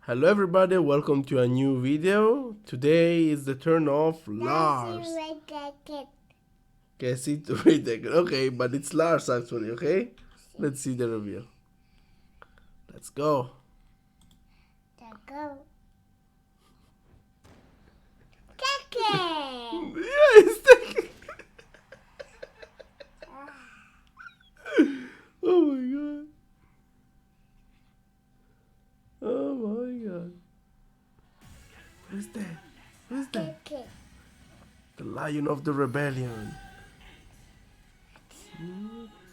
Hello everybody, welcome to a new video. Today is the turn of Lars. Guess it wait a second. Okay, but it's Lars actually, okay? Let's see the reveal. Let's go. Yeah, it's Tekken. Oh my god. Oh my god. Who's that? Who's that? The Lion of the Rebellion.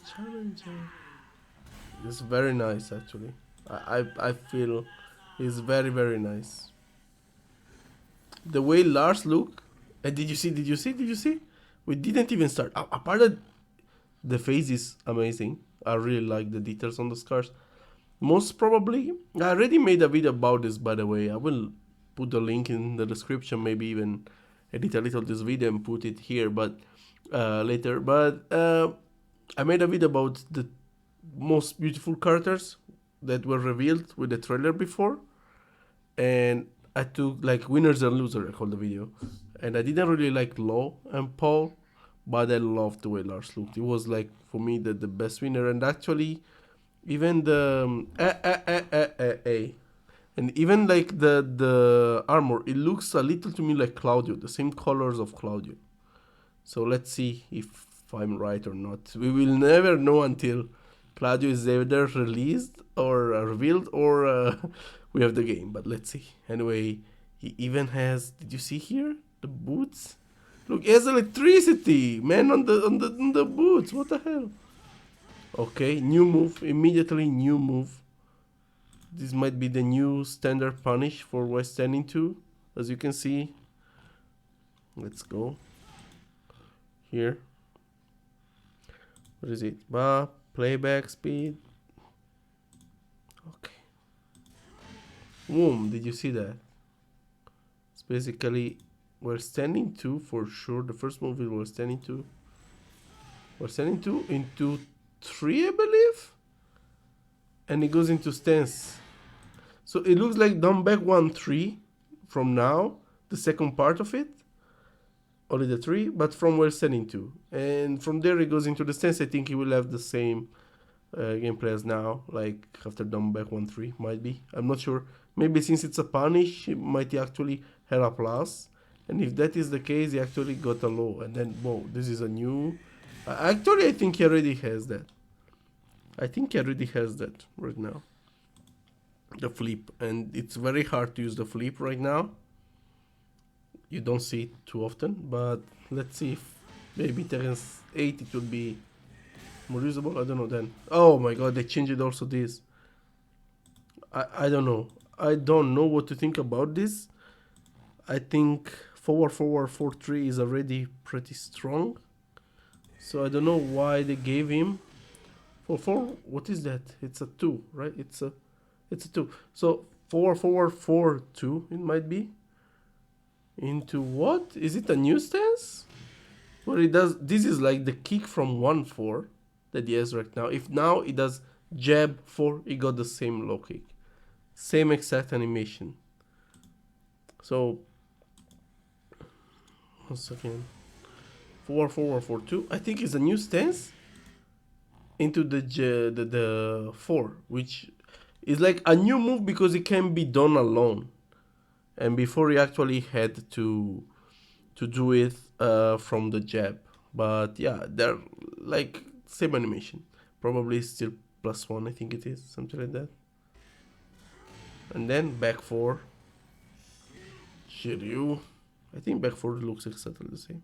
Challenger. It's very nice actually. I feel it's very nice. The way Lars look, and did you see? We didn't even start. Apart that the face is amazing. I really like the details on the scars. Most probably, I already made a video about this, by the way. I will put the link in the description, maybe even edit a little this video and put it here, but later. But I made a video about the most beautiful characters that were revealed with the trailer before, and I took like winners and losers. I called the video, and I didn't really like Law and Paul, but I loved the way Lars looked. It was like for me the best winner, and actually even the and even like the armor, it looks a little to me like Claudio, the same colors of Claudio. So let's see if I'm right or not. We will never know until Claudio is either released or revealed or we have the game. But let's see. Anyway, he even has. Did you see here the boots? Look, he has electricity, man, on the boots. What the hell? Okay, new move. Immediately new move. This might be the new standard punish for West Standing 2. As you can see. Let's go. Here. What is it? Playback speed. Okay. Boom, did you see that? It's basically we're standing 2 for sure. The first move is we're standing 2. We're standing 2 into 3, I believe. And it goes into stance. So it looks like down back 1 3 from now, the second part of it. Only the 3, but from where standing 2. And from there it goes into the stance. I think he will have the same gameplay as now, like after down back 1 3, might be. I'm not sure. Maybe since it's a punish, he might actually have a plus. And if that is the case, he actually got a low. And then, whoa, this is a new. Actually, I think he already has that. I think he already has that right now. The flip. And it's very hard to use the flip right now. You don't see it too often. But let's see if maybe Terrence 8 it will be more usable. I don't know then. Oh my god, they changed it also this. I don't know. I don't know what to think about this. I think forward 4-3 is already pretty strong. So I don't know why they gave him for 4. What is that? It's a 2, right? It's a 2. So 4-4-2 it might be. Into what? Is it a new stance? Well, it does. This is like the kick from 1-4 that he has right now. If now it does jab 4, it got the same low kick. Same exact animation. So, once again, 4-4-4-2. I think it's a new stance into the 4, which is like a new move because it can be done alone. And before he actually had to do it from the jab. But yeah, they're like same animation. Probably still +1, I think it is, something like that. And then back 4. Shiryu. I think back 4 looks exactly the same.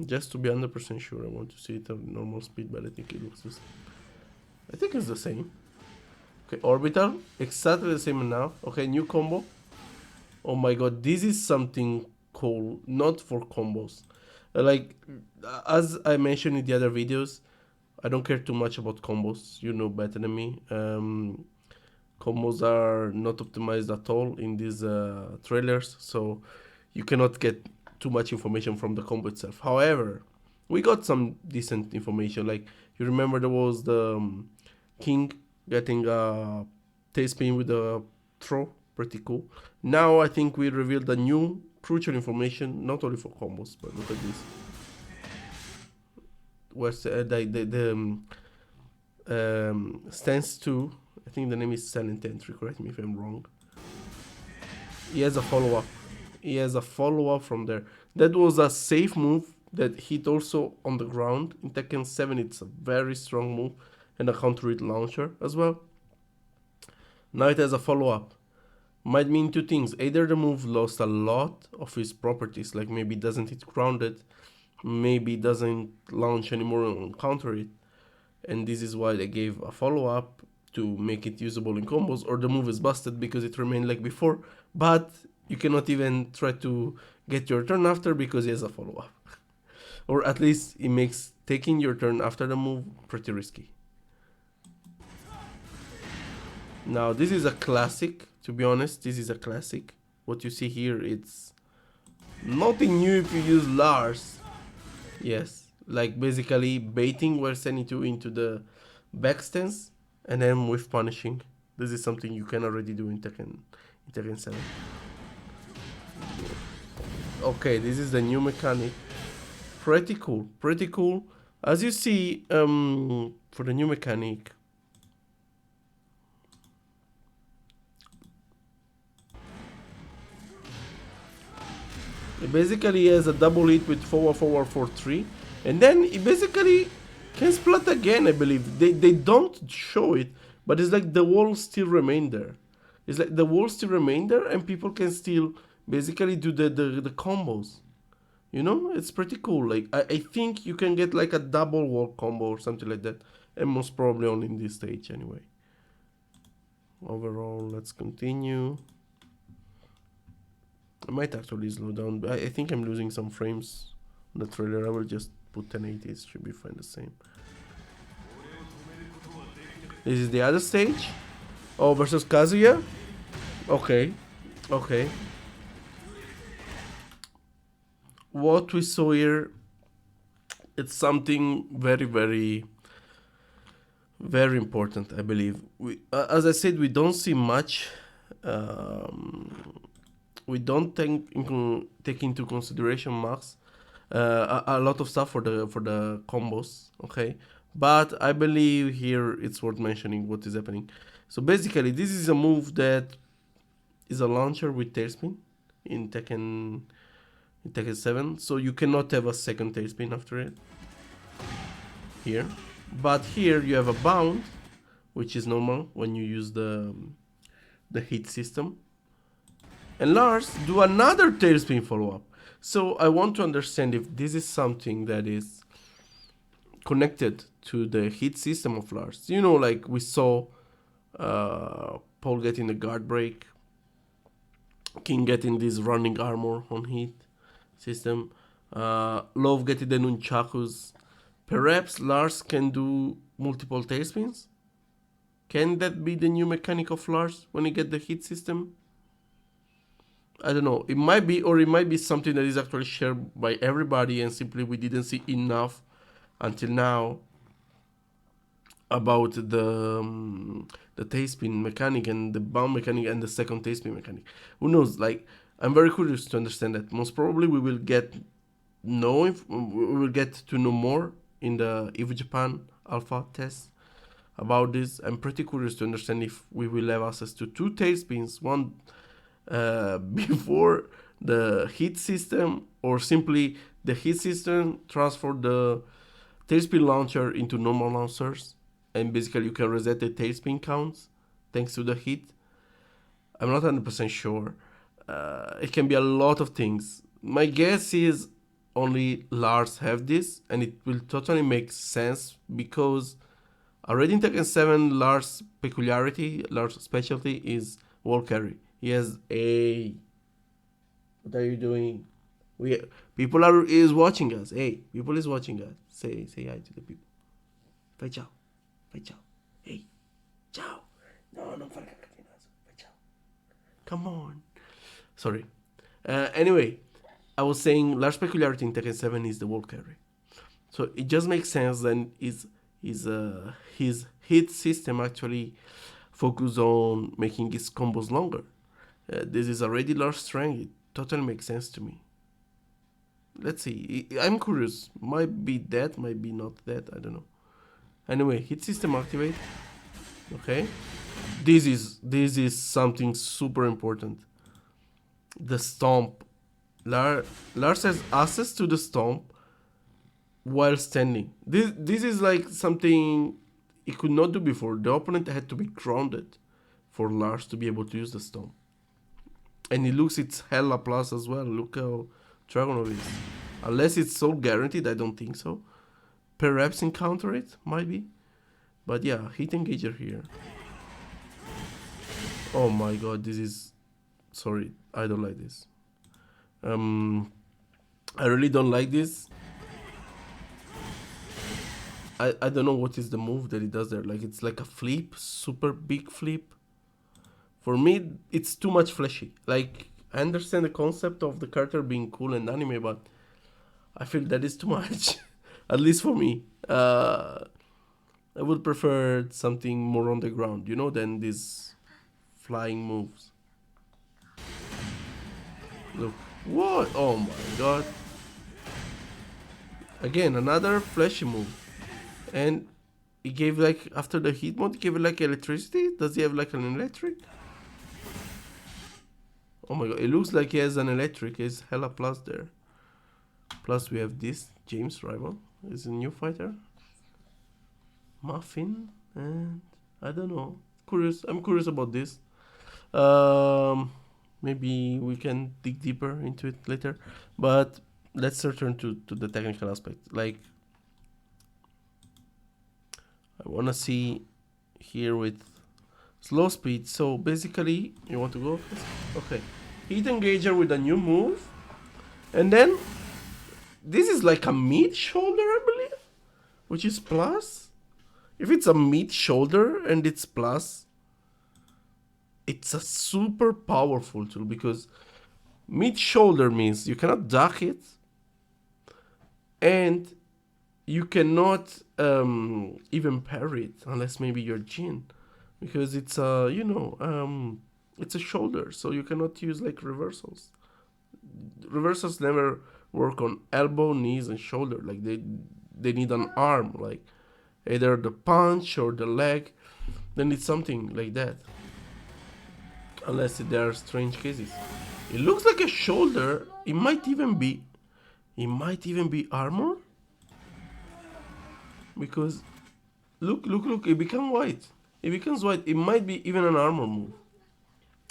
Just to be 100% sure, I want to see it at normal speed, but I think it looks the same. I think it's the same. Okay, orbital, exactly the same now. Okay, new combo. Oh my god, this is something cool, not for combos. Like, as I mentioned in the other videos, I don't care too much about combos. You know better than me. Combos are not optimized at all in these trailers, so you cannot get too much information from the combo itself. However, we got some decent information. Like, you remember there was the King getting a tailspin with a throw, pretty cool. Now I think we revealed a new crucial information, not only for combos, but look at this. Where's the stance 2, I think the name is Silent Entry, correct me if I'm wrong. He has a follow-up. He has a follow-up from there. That was a safe move that hit also on the ground. In Tekken 7 it's a very strong move and a counter hit launcher as well. Now it has a follow-up. Might mean two things. Either the move lost a lot of its properties, like maybe doesn't hit grounded, maybe doesn't launch anymore on counter hit, and this is why they gave a follow-up to make it usable in combos, or the move is busted because it remained like before, but you cannot even try to get your turn after because he has a follow-up. Or at least it makes taking your turn after the move pretty risky. Now this is a classic, to be honest, this is a classic. What you see here, it's nothing new if you use Lars. Yes, like basically baiting where sending you into the back stance and then with punishing. This is something you can already do in Tekken 7. Okay, this is the new mechanic. Pretty cool, pretty cool. As you see, for the new mechanic, it basically has a double hit with forward 4-3, and then it basically can split again, I believe. They don't show it, but it's like the walls still remain there. It's like the walls still remain there and people can still basically do the combos. You know, it's pretty cool. Like I think you can get like a double wall combo or something like that, and most probably only in this stage anyway. Overall, let's continue. I might actually slow down, but I think I'm losing some frames on the trailer. I will just put 1080, it should be fine the same. This is the other stage. Oh, versus Kazuya? Okay, okay. What we saw here, it's something very, very, very important, I believe. As I said, we don't see much. We don't take into consideration max a lot of stuff for the combos, okay? But I believe here it's worth mentioning what is happening. So basically, this is a move that is a launcher with tailspin in Tekken 7, so you cannot have a second tailspin after it here. But here you have a bound, which is normal when you use the hit system. And Lars do another tailspin follow-up. So I want to understand if this is something that is connected to the hit system of Lars. You know, like we saw Paul getting the guard break, King getting this running armor on hit system, Love getting the nunchakus. Perhaps Lars can do multiple tailspins? Can that be the new mechanic of Lars when he get the hit system? I don't know. It might be, or it might be something that is actually shared by everybody and simply we didn't see enough until now about the tailspin mechanic and the bound mechanic and the second tailspin mechanic. Who knows? Like, I'm very curious to understand that. Most probably we will get to know more in the EVO Japan alpha test about this. I'm pretty curious to understand if we will have access to two tailspins, one before the hit system, or simply the hit system transfer the tailspin launcher into normal launchers, and basically you can reset the tailspin counts thanks to the hit. I'm not 100% sure. It can be a lot of things. My guess is only Lars have this, and it will totally make sense because already in Tekken 7, Lars' peculiarity, Lars' specialty is wall carry. He has a... What are you doing? People is watching us. Hey, people is watching us. Say hi to the people. Fai ciao. Fai ciao. Hey, ciao. No, non fare cacatinazo. Fai ciao. Come on. Sorry. Anyway, I was saying Lars' peculiarity in Tekken 7 is the wall carry. So it just makes sense then his hit system actually focus on making his combos longer. This is already Lars strength. It totally makes sense to me. Let's see. I'm curious. Might be that, might be not that. I don't know. Anyway, hit system activate. Okay. This is something super important. The stomp. Lars has access to the stomp while standing. This is like something he could not do before. The opponent had to be grounded for Lars to be able to use the stomp. And it looks it's hella plus as well. Look how Dragonov is. Unless it's so guaranteed, I don't think so. Perhaps encounter it, might be. But yeah, hit engager here. Oh my god, this is... Sorry, I don't like this. I really don't like this. I don't know what is the move that he does there. Like, it's like a flip, super big flip. For me, it's too much flashy. Like, I understand the concept of the character being cool and anime, but I feel that is too much. At least for me. I would prefer something more on the ground, you know, than these flying moves. Look. What? Oh my god. Again, another flashy move. And he gave like, after the heat mode, he gave like electricity? Does he have like an electric? Oh my god, it looks like he has an electric. He's hella plus there. Plus we have this, James rival. Is a new fighter. Muffin, and I don't know. I'm curious about this. Maybe we can dig deeper into it later. But let's return to the technical aspect. Like, I want to see here with slow speed. So basically, you want to go? Okay. Hit engager with a new move. And then, this is like a mid shoulder, I believe, which is plus. If it's a mid shoulder and it's plus, it's a super powerful tool, because mid shoulder means you cannot duck it and you cannot even parry it unless maybe you're Jin, because it's a, you know, it's a shoulder, so you cannot use like reversals. Reversals never work on elbow, knees, and shoulder. Like they need an arm, like either the punch or the leg. They need something like that. Unless there are strange cases. It looks like a shoulder. It might even be armor. Because look, it becomes white. It becomes white. It might be even an armor move.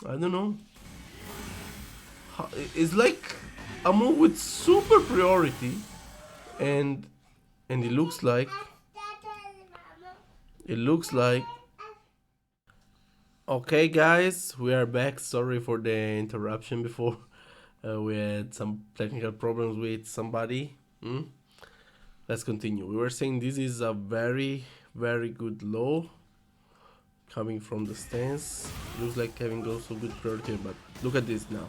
I don't know. It's like a move with super priority, and it looks like okay, guys, we are back. Sorry for the interruption before. We had some technical problems with somebody. Let's continue. We were saying this is a very, very good low coming from the stance. Looks like having also good priority, but look at this now.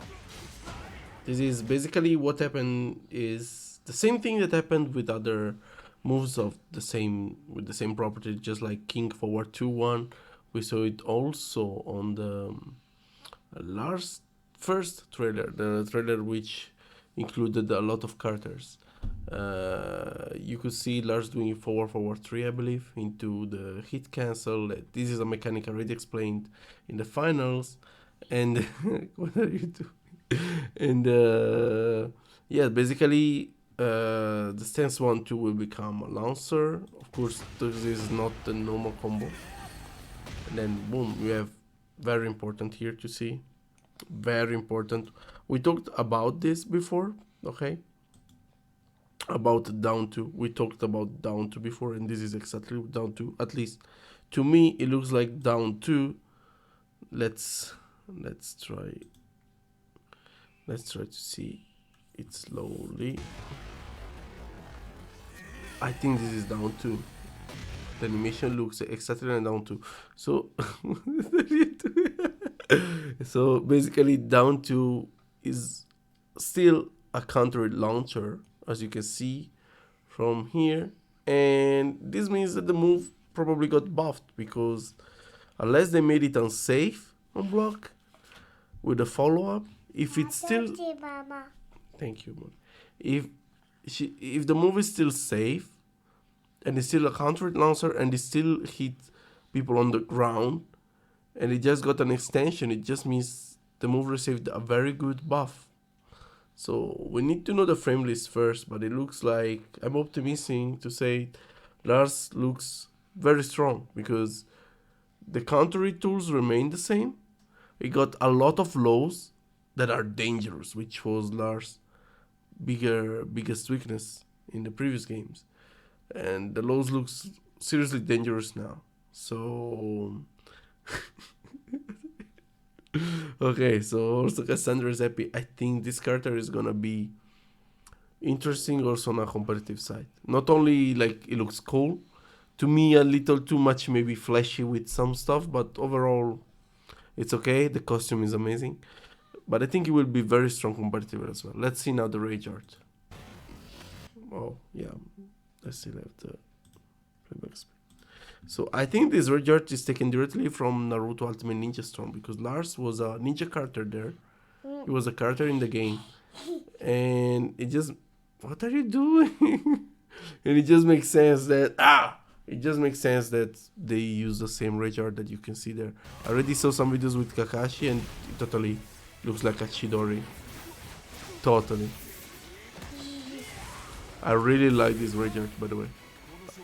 This is basically what happened, is the same thing that happened with other moves of the same property, just like King Forward 2-1. We saw it also on the Lars first trailer, the trailer which included a lot of characters. You could see Lars doing forward 3, I believe, into the hit cancel. This is a mechanic already explained in the finals. And what are you doing? And yeah, basically the stance 1-2 will become a lancer. Of course, this is not the normal combo. And then boom, we have very important here to see. Very important. We talked about this before, okay? About down 2. We talked about down 2 before, and this is exactly down 2. At least to me, it looks like down 2. Let's try to see it slowly. I think this is down 2. The animation looks exactly like down 2. So so basically down 2 is still a counter launcher, as you can see from here, and this means that the move probably got buffed, because unless they made it unsafe on block with a follow-up, if it's still... Thank you, man. If the move is still safe, and it's still a counter lancer, and it still hit people on the ground, and it just got an extension, it just means the move received a very good buff. So we need to know the frame list first, but it looks like, I'm optimistic to say Lars looks very strong, because the counter tools remain the same. He got a lot of lows that are dangerous, which was Lars' biggest weakness in the previous games. And the lows looks seriously dangerous now. So okay, so also Cassandra is happy. I think this character is gonna be interesting also on a competitive side. Not only like it looks cool, to me a little too much maybe flashy with some stuff, but overall it's okay. The costume is amazing, but I think it will be very strong competitive as well. Let's see now the rage art. Oh yeah, I still have the playback speed. So I think this rage art is taken directly from Naruto Ultimate Ninja Storm, because Lars was a ninja character there. He was a character in the game, and it just, what are you doing? And it just makes sense that they use the same rage art that you can see there. I already saw some videos with Kakashi, and it totally looks like a Chidori. Totally. I really like this rage art, by the way.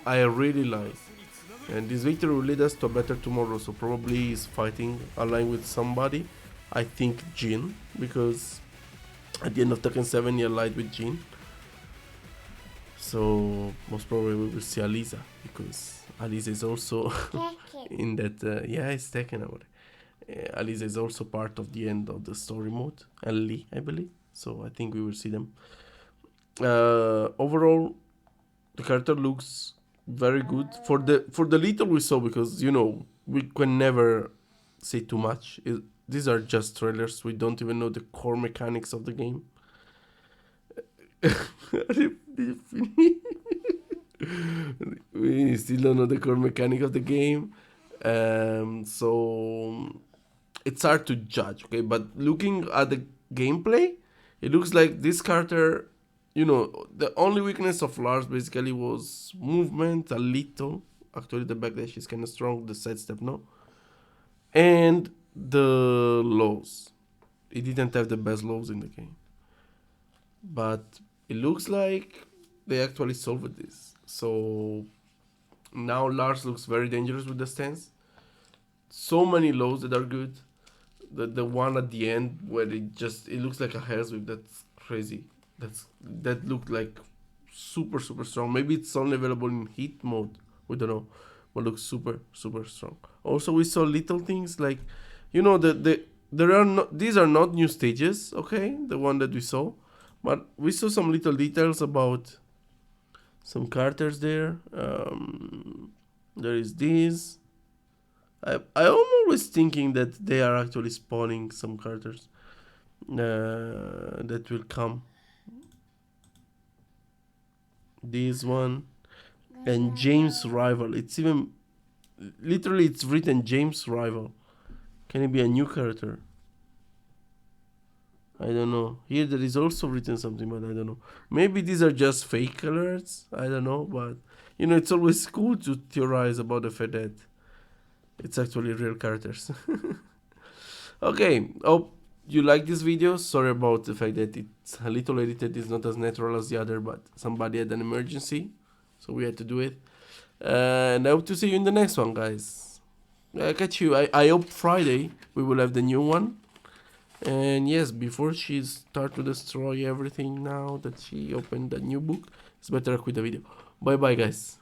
I really like. And this victory will lead us to a better tomorrow. So probably he's fighting aligned with somebody. I think Jin, because at the end of Tekken 7 he allied with Jin. So most probably we will see Aliza, because Aliza is also in that. Yeah, it's Tekken over there. Aliza is also part of the end of the story mode. And Lee, I believe. So I think we will see them. Overall, the character looks very good for the little we saw, because we can never say too much. These are just trailers. We don't even know the core mechanics of the game. We still don't know the core mechanic of the game, so it's hard to judge. Okay, but looking at the gameplay, it looks like this character, the only weakness of Lars basically was movement, a little. Actually, the backdash is kind of strong, the sidestep no. And the lows. He didn't have the best lows in the game. But it looks like they actually solved this. So now Lars looks very dangerous with the stance. So many lows that are good. The one at the end where it looks like a hair's whip, that's crazy. That looked like super strong. Maybe it's only available in hit mode, we don't know, but looks super strong. Also, we saw little things like, these are not new stages, okay, the one that we saw, but we saw some little details about some characters there. There is this. I'm always thinking that they are actually spawning some characters that will come. This one and James Rival. It's even literally it's written James Rival. Can it be a new character? I don't know. Here there is also written something, but I don't know. Maybe these are just fake alerts. I don't know, but it's always cool to theorize about the fact that it's actually real characters. Okay, hope you like this video. Sorry about the fact that it's a little edited. It's not as natural as the other, but somebody had an emergency, so we had to do it. And I hope to see you in the next one, guys. I catch you. I hope Friday we will have the new one. And yes, before she start to destroy everything now that she opened the new book, it's better I quit the video. Bye bye, guys.